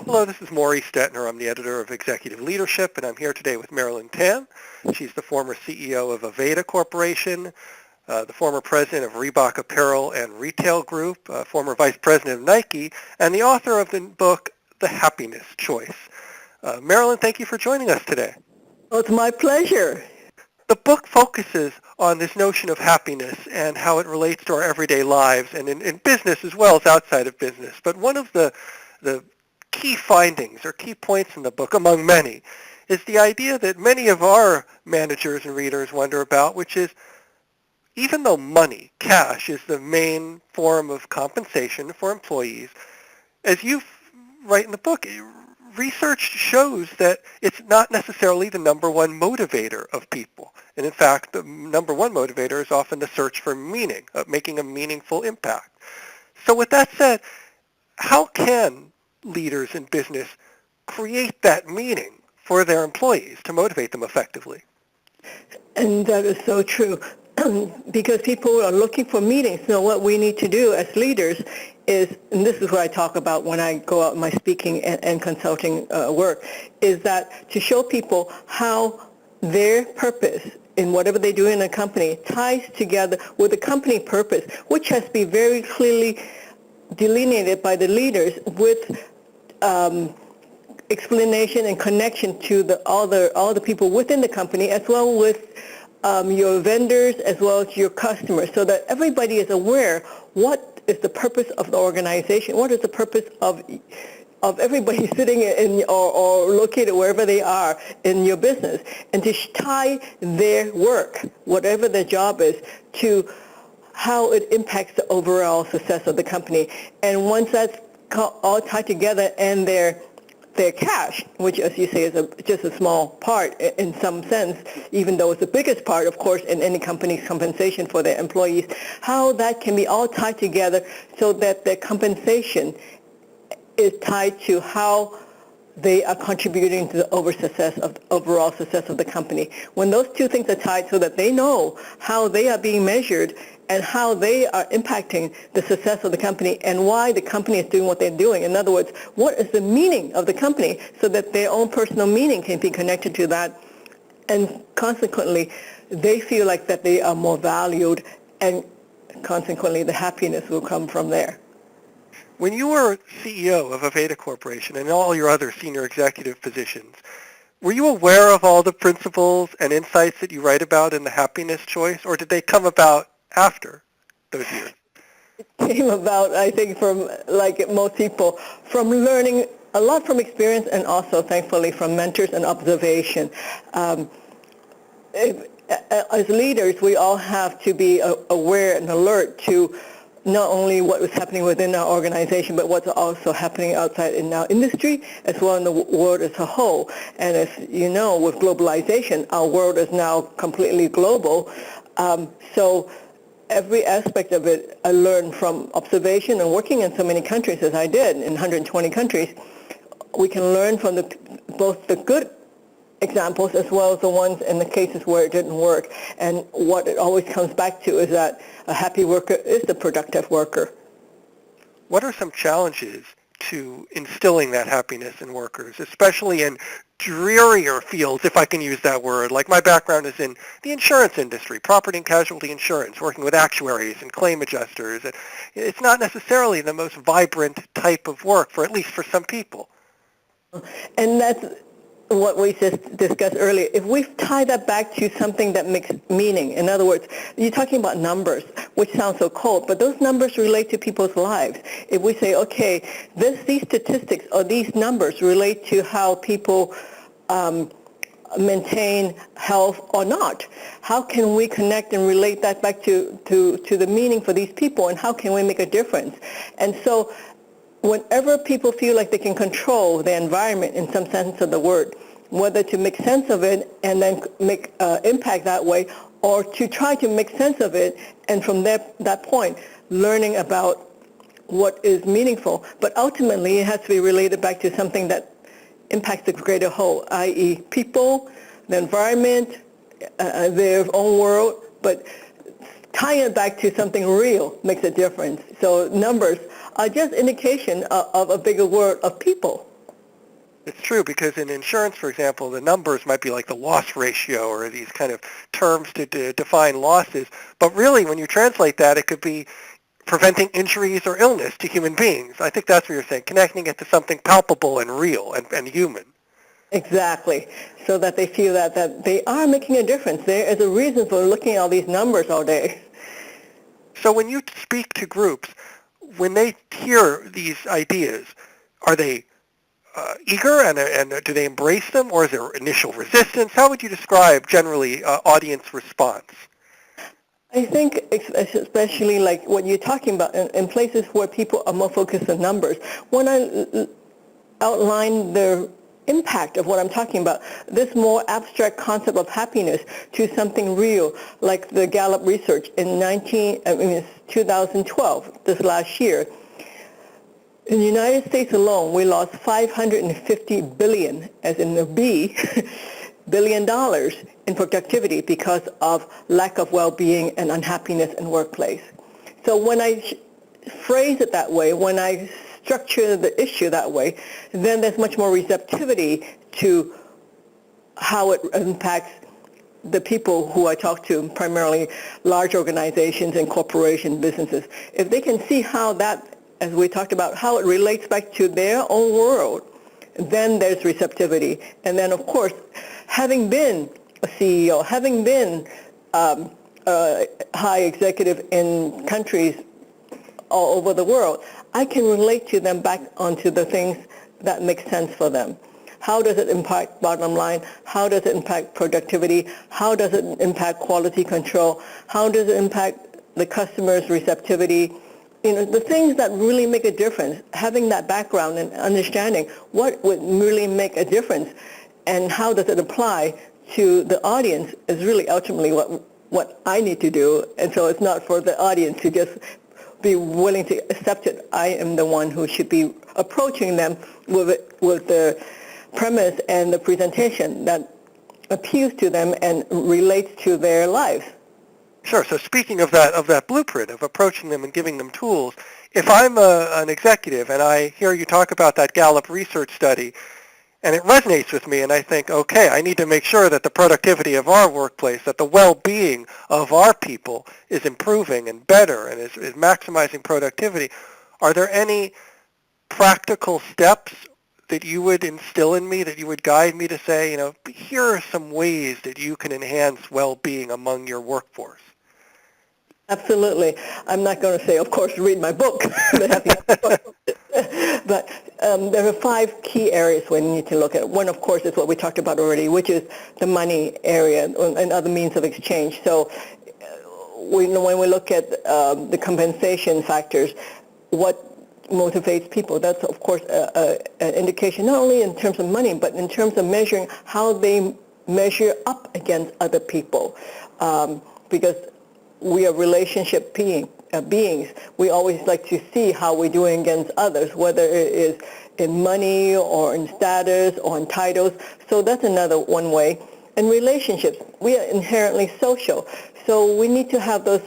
Hello, this is Morey Stettner. I'm the editor of Executive Leadership, and I'm here today with Marilyn Tam. She's the former CEO of Aveda Corporation, the former president of Reebok Apparel and Retail Group, former vice president of Nike, and the author of the book, The Happiness Choice. Marilyn, thank you for joining us today. Oh, it's my pleasure. The book focuses on this notion of happiness and how it relates to our everyday lives and in business as well as outside of business. But one of the key findings or key points in the book, among many, is the idea that many of our managers and readers wonder about, which is even though money, cash, is the main form of compensation for employees, as you write in the book, research shows that it's not necessarily the number one motivator of people. And in fact, the number one motivator is often the search for meaning, of making a meaningful impact. So with that said, how can leaders in business create that meaning for their employees to motivate them effectively? And that is so true. Because people are looking for meaning. So what we need to do as leaders is, and this is what I talk about when I go out in my speaking and consulting work, is that to show people how their purpose in whatever they do in a company ties together with the company purpose, which has to be very clearly delineated by the leaders with explanation and connection to all the people within the company, as well with your vendors as well as your customers, so that everybody is aware what is the purpose of the organization, what is the purpose of everybody sitting in or located wherever they are in your business, and to tie their work, whatever their job is, to how it impacts the overall success of the company. And once that's all tied together, and their cash, which, as you say, is just a small part in some sense, even though it's the biggest part, of course, in any company's compensation for their employees, how that can be all tied together so that their compensation is tied to how they are contributing to the overall success of the company. When those two things are tied so that they know how they are being measured and how they are impacting the success of the company and why the company is doing what they're doing. In other words, what is the meaning of the company, so that their own personal meaning can be connected to that, and consequently they feel like that they are more valued, and consequently the happiness will come from there. When you were CEO of Aveda Corporation and all your other senior executive positions, were you aware of all the principles and insights that you write about in The Happiness Choice, or did they come about after those years? It came about, I think, from, like most people, from learning a lot from experience, and also, thankfully, from mentors and observation. As leaders, we all have to be aware and alert to not only what was happening within our organization, but what's also happening outside in our industry, as well in the world as a whole. And as you know, with globalization, our world is now completely global. So every aspect of it I learned from observation, and working in so many countries as I did, in 120 countries. We can learn from both the good examples as well as the ones in the cases where it didn't work. And what it always comes back to is that a happy worker is the productive worker. What are some challenges to instilling that happiness in workers, especially in drearier fields, if I can use that word? Like, my background is in the insurance industry, property and casualty insurance, working with actuaries and claim adjusters. It's not necessarily the most vibrant type of work, at least for some people. And that's what we just discussed earlier. If we tie that back to something that makes meaning, in other words, you're talking about numbers, which sounds so cold, but those numbers relate to people's lives. If we say, okay, these statistics or these numbers relate to how people maintain health or not, how can we connect and relate that back to the meaning for these people, and how can we make a difference? And so whenever people feel like they can control the environment in some sense of the word, whether to make sense of it and then make impact that way, or to try to make sense of it, and from that point, learning about what is meaningful. But ultimately, it has to be related back to something that impacts the greater whole, i.e. people, the environment, their own world, but tying it back to something real makes a difference. So numbers are just indication of a bigger world of people. It's true, because in insurance, for example, the numbers might be like the loss ratio or these kind of terms to define losses. But really, when you translate that, it could be preventing injuries or illness to human beings. I think that's what you're saying, connecting it to something palpable and real and human. Exactly, so that they feel that they are making a difference. There is a reason for looking at all these numbers all day. So when you speak to groups, when they hear these ideas, are they eager and do they embrace them, or is there initial resistance? How would you describe generally audience response? I think especially like what you're talking about in places where people are more focused on numbers. When I outline the impact of what I'm talking about, this more abstract concept of happiness to something real, like the Gallup research in 2012, this last year. In the United States alone, we lost $550 billion, as in the B, billion dollars in productivity because of lack of well-being and unhappiness in workplace. So when I phrase it that way, when I structure the issue that way, then there's much more receptivity to how it impacts the people who I talk to, primarily large organizations and corporation businesses. If they can see how that, as we talked about, how it relates back to their own world, then there's receptivity. And then, of course, having been a CEO, having been a high executive in countries all over the world, I can relate to them back onto the things that make sense for them. How does it impact bottom line? How does it impact productivity? How does it impact quality control? How does it impact the customer's receptivity? The things that really make a difference, having that background and understanding what would really make a difference and how does it apply to the audience is really ultimately what I need to do. And so it's not for the audience to just be willing to accept it. I am the one who should be approaching them with the premise and the presentation that appeals to them and relates to their lives. Sure. So speaking of that blueprint of approaching them and giving them tools, if I'm an executive and I hear you talk about that Gallup research study, and it resonates with me, and I think, okay, I need to make sure that the productivity of our workplace, that the well-being of our people is improving and better and is maximizing productivity, are there any practical steps that you would instill in me, that you would guide me to say, here are some ways that you can enhance well-being among your workforce? Absolutely. I'm not going to say, of course, read my book, but there are 5 key areas we need to look at. One, of course, is what we talked about already, which is the money area and other means of exchange. So when we look at the compensation factors, what motivates people, that's, of course, an indication not only in terms of money, but in terms of measuring how they measure up against other people. Because we are relationship beings. We always like to see how we're doing against others, whether it is in money or in status or in titles. So that's another one way. In relationships, we are inherently social. So we need to have those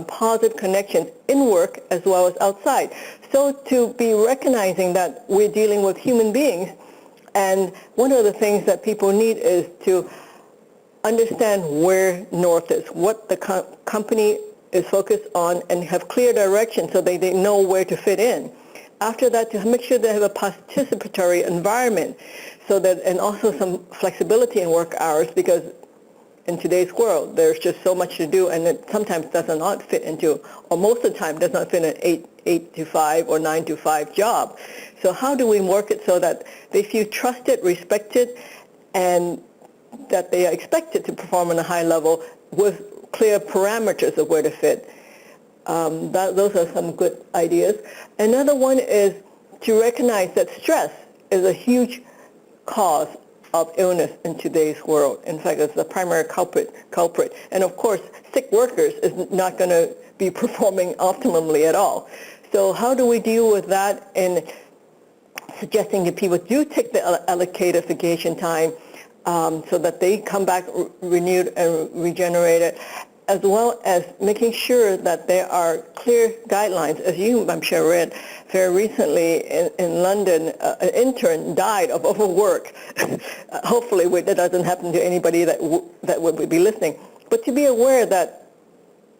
positive connections in work as well as outside. So to be recognizing that we're dealing with human beings, and one of the things that people need is to understand where north is, what the company is focused on, and have clear direction so they know where to fit in. After that, to make sure they have a participatory environment, so that, and also some flexibility in work hours, because in today's world, there's just so much to do, and it sometimes does not fit into, or most of the time does not fit in an 8 to 5 or 9 to 5 job. So how do we work it so that they feel trusted, respected, and that they are expected to perform on a high level with clear parameters of where to fit? Those are some good ideas. Another one is to recognize that stress is a huge cause of illness in today's world. In fact, it's the primary culprit. And of course, sick workers is not going to be performing optimally at all. So how do we deal with that in suggesting that people do take the allocated vacation time so that they come back renewed and regenerated, as well as making sure that there are clear guidelines. As you, I'm sure, read very recently in London, an intern died of overwork. Hopefully that doesn't happen to anybody that would be listening. But to be aware that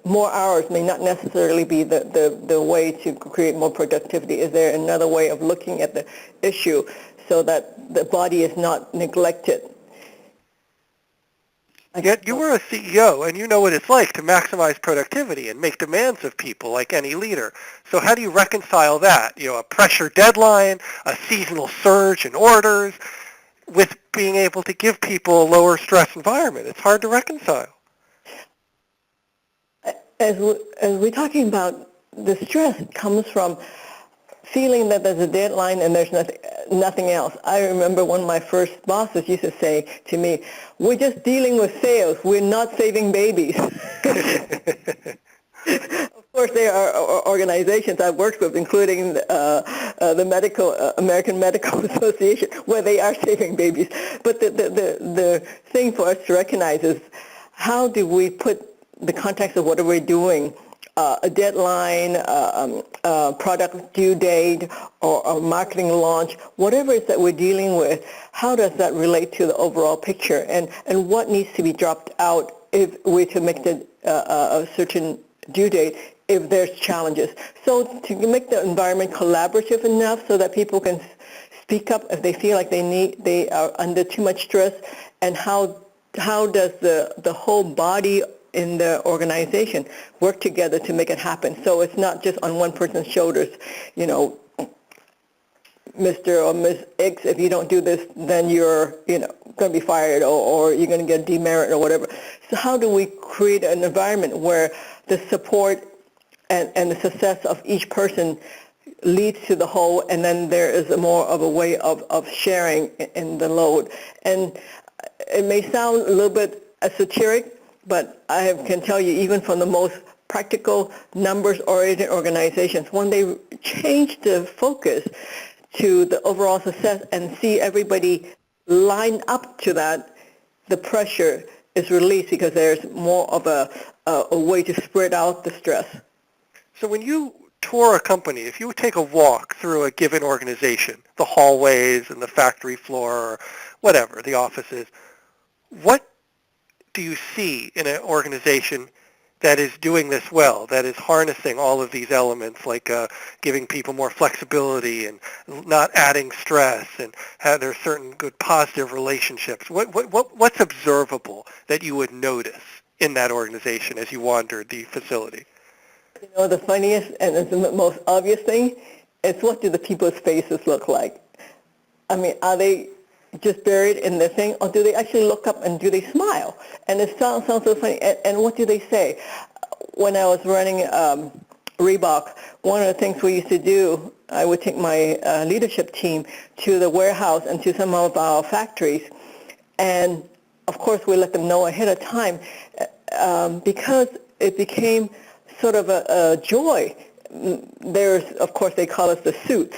more hours may not necessarily be the way to create more productivity. Is there another way of looking at the issue so that the body is not neglected? Yet you were a CEO, and you know what it's like to maximize productivity and make demands of people like any leader. So how do you reconcile that? A pressure deadline, a seasonal surge in orders, with being able to give people a lower stress environment? It's hard to reconcile. As we're talking about, the stress comes from feeling that there's a deadline and there's nothing else. I remember one of my first bosses used to say to me, "We're just dealing with sales. We're not saving babies." Of course, there are organizations I've worked with, including the American Medical Association, where they are saving babies. But the thing for us to recognize is, how do we put the context of what we're doing, a deadline, product due date, or a marketing launch, whatever it is that we're dealing with, how does that relate to the overall picture, and what needs to be dropped out if we're to make a certain due date if there's challenges. So to make the environment collaborative enough so that people can speak up if they feel like they are under too much stress, and how does the whole body in the organization work together to make it happen. So it's not just on one person's shoulders, Mr. or Ms. X, if you don't do this, then you're, going to be fired, or you're going to get demerit or whatever. So how do we create an environment where the support and the success of each person leads to the whole, and then there is more of a way of sharing in the load? And it may sound a little bit esoteric, but I can tell you, even from the most practical, numbers-oriented organizations, when they change the focus to the overall success and see everybody line up to that, the pressure is released because there's more of a way to spread out the stress. So when you tour a company, if you take a walk through a given organization, the hallways and the factory floor, or whatever, the offices, what do you see in an organization that is doing this well, that is harnessing all of these elements, like giving people more flexibility and not adding stress, and have there certain good positive relationships? What's observable that you would notice in that organization as you wandered the facility? The funniest and the most obvious thing is, what do the people's faces look like? I mean, are they just buried in the thing, or do they actually look up and do they smile? And it sounds so funny. And what do they say? When I was running Reebok, one of the things we used to do, I would take my leadership team to the warehouse and to some of our factories, and of course we let them know ahead of time, because it became sort of a joy. There's, of course, they call us the suits.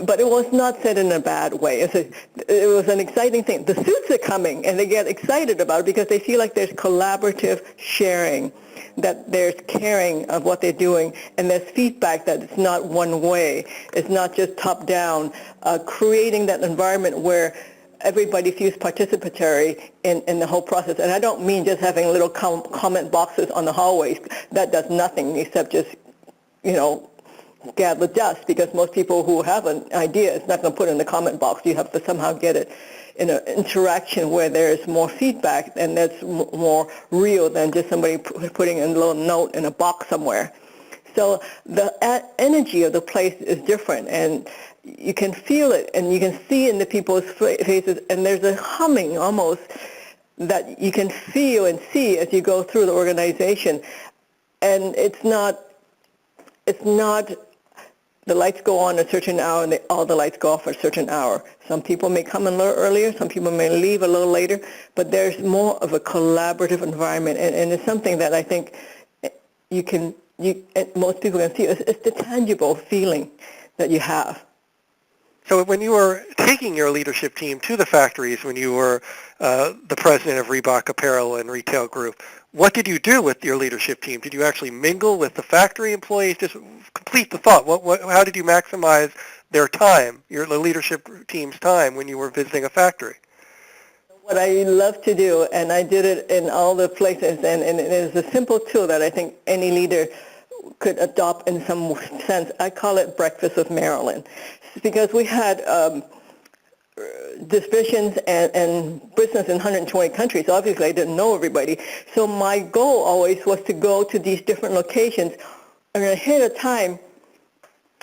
But it was not said in a bad way. It was an exciting thing. The suits are coming, and they get excited about it because they feel like there's collaborative sharing, that there's caring of what they're doing, and there's feedback, that it's not one way. It's not just top-down, creating that environment where everybody feels participatory in the whole process. And I don't mean just having little comment boxes on the hallways. That does nothing except just, gather dust, because most people who have an idea is not going to put it in the comment box. You have to somehow get it in an interaction where there's more feedback, and that's more real than just somebody putting a little note in a box somewhere. So the energy of the place is different, and you can feel it, and you can see in the people's faces, and there's a humming almost that you can feel and see as you go through the organization. And it's not the lights go on a certain hour and all the lights go off at a certain hour. Some people may come a little earlier, some people may leave a little later, but there's more of a collaborative environment, and it's something that I think most people can see. It's the tangible feeling that you have. So when you were taking your leadership team to the factories, when you were the president of Reebok Apparel and Retail Group, what did you do with your leadership team? Did you actually mingle with the factory employees? Just complete the thought. How did you maximize their time, the leadership team's time when you were visiting a factory? What I love to do, and I did it in all the places, and it is a simple tool that I think any leader could adopt in some sense. I call it Breakfast with Marilyn, because we had divisions and business in 120 countries. Obviously, I didn't know everybody. So my goal always was to go to these different locations and ahead of time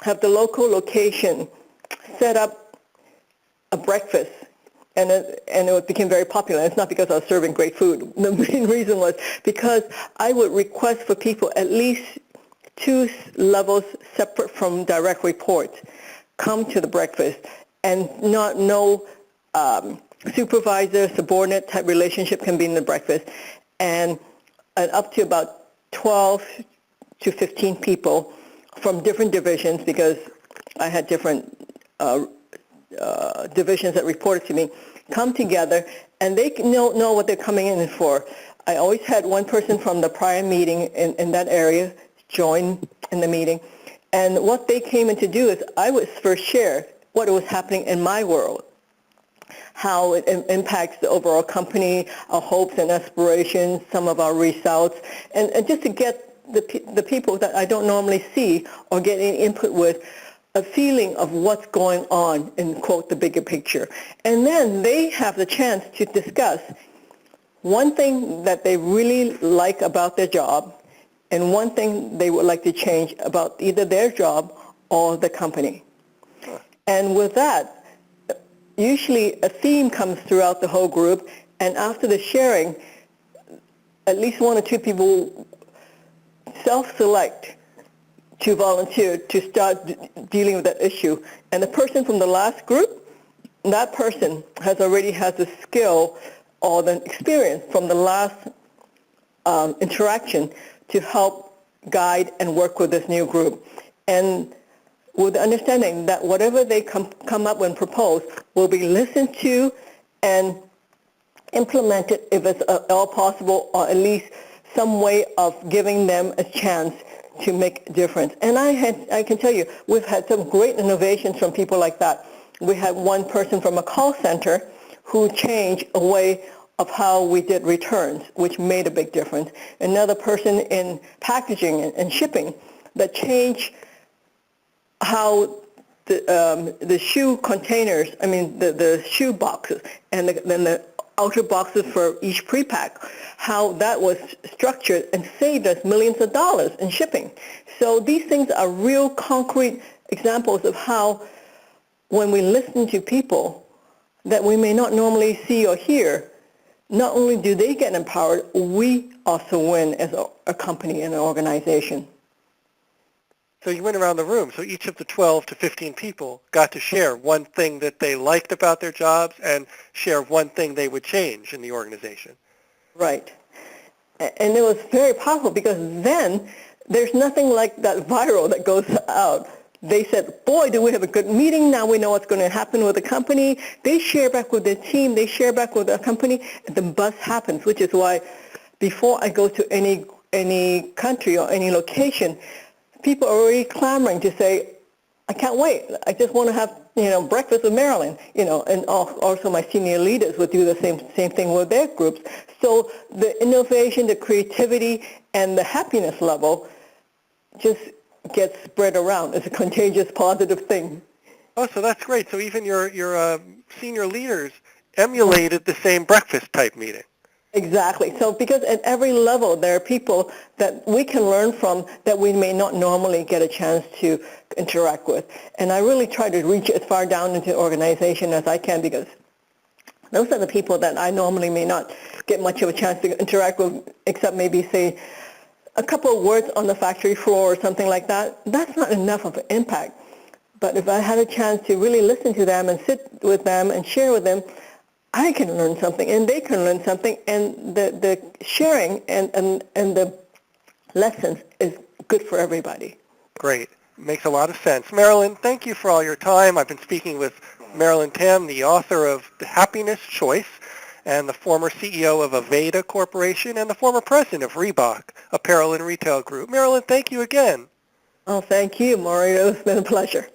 have the local location set up a breakfast. And it became very popular. It's not because I was serving great food. The main reason was because I would request for people at least 2 levels separate from direct reports come to the breakfast, and no supervisor, subordinate type relationship can be in the breakfast, and up to about 12 to 15 people from different divisions, because I had different divisions that reported to me, come together, and they know what they're coming in for. I always had one person from the prior meeting in that area join in the meeting, and what they came in to do is I would first share what was happening in my world, how it impacts the overall company, our hopes and aspirations, some of our results, and just to get the people that I don't normally see or get any input with a feeling of what's going on in, quote, the bigger picture. And then they have the chance to discuss one thing that they really like about their job and one thing they would like to change about either their job or the company. And with that, usually a theme comes throughout the whole group, and after the sharing, at least 1 or 2 people self-select to volunteer to start dealing with that issue. And the person from the last group, that person already has the skill or the experience from the last interaction to help guide and work with this new group. And with the understanding that whatever they come up with and propose will be listened to and implemented if it's all possible, or at least some way of giving them a chance to make a difference. And I can tell you, we've had some great innovations from people like that. We had one person from a call center who changed a way of how we did returns, which made a big difference. Another person in packaging and shipping that changed how the shoe containers, the shoe boxes, and then the outer boxes for each pre-pack, how that was structured and saved us millions of dollars in shipping. So these things are real concrete examples of how when we listen to people that we may not normally see or hear, not only do they get empowered, we also win as a company and an organization. So you went around the room. So each of the 12 to 15 people got to share one thing that they liked about their jobs and share one thing they would change in the organization. Right. And it was very powerful because then there's nothing like that viral that goes out. They said, boy, do we have a good meeting. Now we know what's going to happen with the company. They share back with their team. They share back with the company. And the buzz happens, which is why before I go to any country or any location, people are already clamoring to say, I can't wait. I just want to have, breakfast with Marilyn, and also my senior leaders would do the same thing with their groups. So the innovation, the creativity, and the happiness level just gets spread around. It's a contagious, positive thing. Oh, so that's great. So even your senior leaders emulated the same breakfast type meeting. Exactly. So because at every level there are people that we can learn from that we may not normally get a chance to interact with. And I really try to reach as far down into the organization as I can, because those are the people that I normally may not get much of a chance to interact with, except maybe say a couple of words on the factory floor or something like that. That's not enough of an impact. But if I had a chance to really listen to them and sit with them and share with them, I can learn something, and they can learn something, and the sharing and the lessons is good for everybody. Great. Makes a lot of sense. Marilyn, thank you for all your time. I've been speaking with Marilyn Tam, the author of The Happiness Choice and the former CEO of Aveda Corporation and the former president of Reebok, Apparel and Retail Group. Marilyn, thank you again. Oh, thank you, Morey. It's been a pleasure.